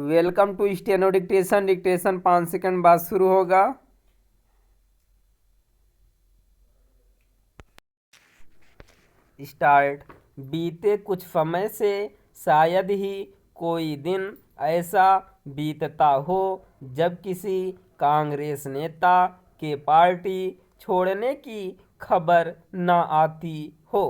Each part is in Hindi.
Welcome to steno dictation. Dictation 5 second बाद शुरू होगा। स्टार्ट। बीते कुछ समय से शायद ही कोई दिन ऐसा बीतता हो जब किसी कांग्रेस नेता के पार्टी छोड़ने की खबर न आती हो।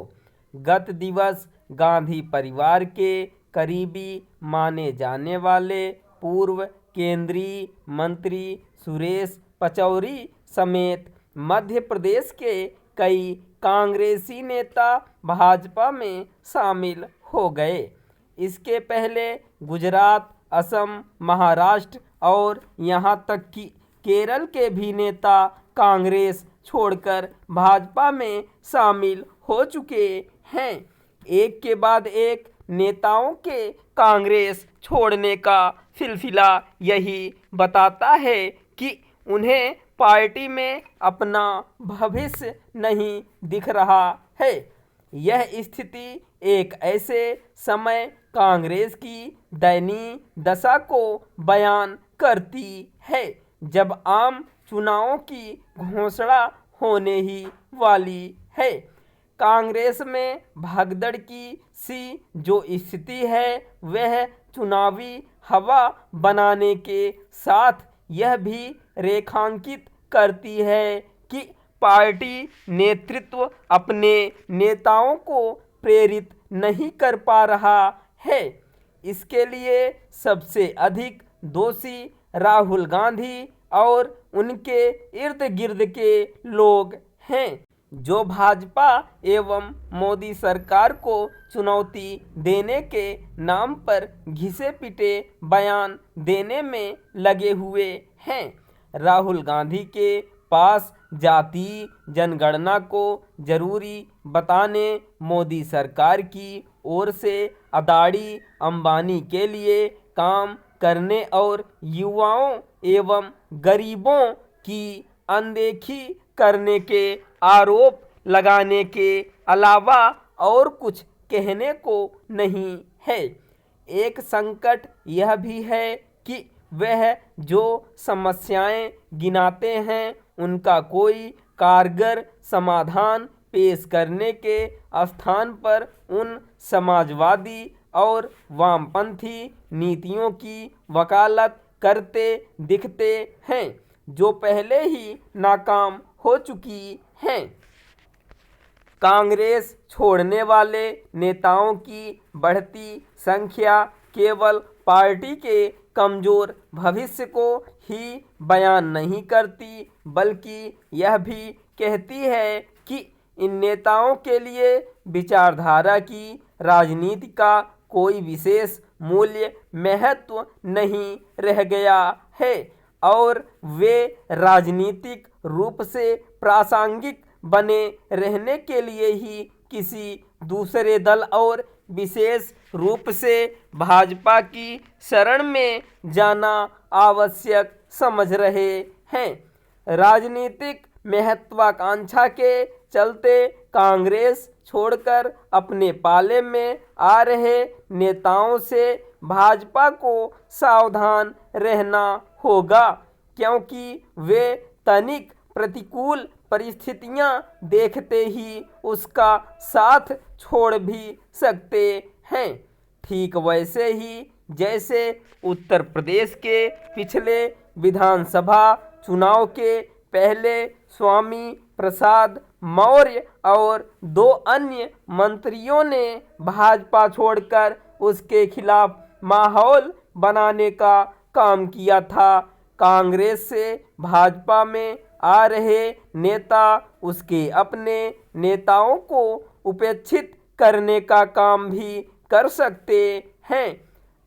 गत दिवस गांधी परिवार के करीबी माने जाने वाले पूर्व केंद्रीय मंत्री सुरेश पचौरी समेत मध्य प्रदेश के कई कांग्रेसी नेता भाजपा में शामिल हो गए। इसके पहले गुजरात, असम, महाराष्ट्र और यहाँ तक कि केरल के भी नेता कांग्रेस छोड़कर भाजपा में शामिल हो चुके हैं। एक के बाद एक नेताओं के कांग्रेस छोड़ने का सिलसिला यही बताता है कि उन्हें पार्टी में अपना भविष्य नहीं दिख रहा है। यह स्थिति एक ऐसे समय कांग्रेस की दयनीय दशा को बयान करती है जब आम चुनावों की घोषणा होने ही वाली है। कांग्रेस में भगदड़ की सी जो स्थिति है वह चुनावी हवा बनाने के साथ यह भी रेखांकित करती है कि पार्टी नेतृत्व अपने नेताओं को प्रेरित नहीं कर पा रहा है। इसके लिए सबसे अधिक दोषी राहुल गांधी और उनके इर्द गिर्द के लोग हैं, जो भाजपा एवं मोदी सरकार को चुनौती देने के नाम पर घिसे पिटे बयान देने में लगे हुए हैं। राहुल गांधी के पास जातीय जनगणना को जरूरी बताने मोदी सरकार की ओर से अदानी अंबानी के लिए काम करने और युवाओं एवं गरीबों की अनदेखी करने के आरोप लगाने के अलावा और कुछ कहने को नहीं है। एक संकट यह भी है कि वह जो समस्याएं गिनाते हैं उनका कोई कारगर समाधान पेश करने के स्थान पर उन समाजवादी और वामपंथी नीतियों की वकालत करते दिखते हैं जो पहले ही नाकाम हो चुकी हैं। कांग्रेस छोड़ने वाले नेताओं की बढ़ती संख्या केवल पार्टी के कमजोर भविष्य को ही बयान नहीं करती बल्कि यह भी कहती है कि इन नेताओं के लिए विचारधारा की राजनीति का कोई विशेष मूल्य महत्व नहीं रह गया है और वे राजनीतिक रूप से प्रासंगिक बने रहने के लिए ही किसी दूसरे दल और विशेष रूप से भाजपा की शरण में जाना आवश्यक समझ रहे हैं। राजनीतिक महत्वाकांक्षा के चलते कांग्रेस छोड़कर अपने पाले में आ रहे नेताओं से भाजपा को सावधान रहना होगा, क्योंकि वे तनिक प्रतिकूल परिस्थितियां देखते ही उसका साथ छोड़ भी सकते हैं। ठीक वैसे ही जैसे उत्तर प्रदेश के पिछले विधानसभा चुनाव के पहले स्वामी प्रसाद मौर्य और 2 अन्य मंत्रियों ने भाजपा छोड़कर उसके खिलाफ माहौल बनाने का काम किया था। कांग्रेस से भाजपा में आ रहे नेता उसके अपने नेताओं को उपेक्षित करने का काम भी कर सकते हैं।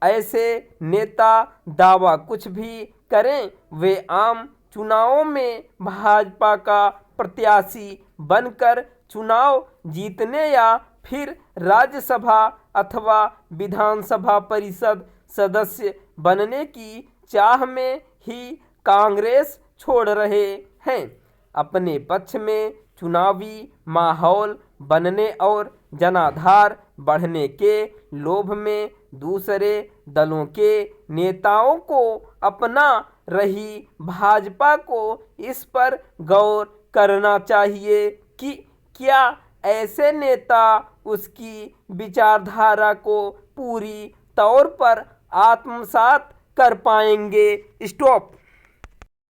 ऐसे नेता दावा कुछ भी करें, वे आम चुनावों में भाजपा का प्रत्याशी बनकर चुनाव जीतने या फिर राज्यसभा अथवा विधानसभा परिषद सदस्य बनने की चाह में ही कांग्रेस छोड़ रहे हैं। अपने पक्ष में चुनावी माहौल बनने और जनाधार बढ़ने के लोभ में दूसरे दलों के नेताओं को अपना रही भाजपा को इस पर गौर करना चाहिए कि क्या ऐसे नेता उसकी विचारधारा को पूरी तौर पर आत्मसात कर पाएंगे। स्टॉप।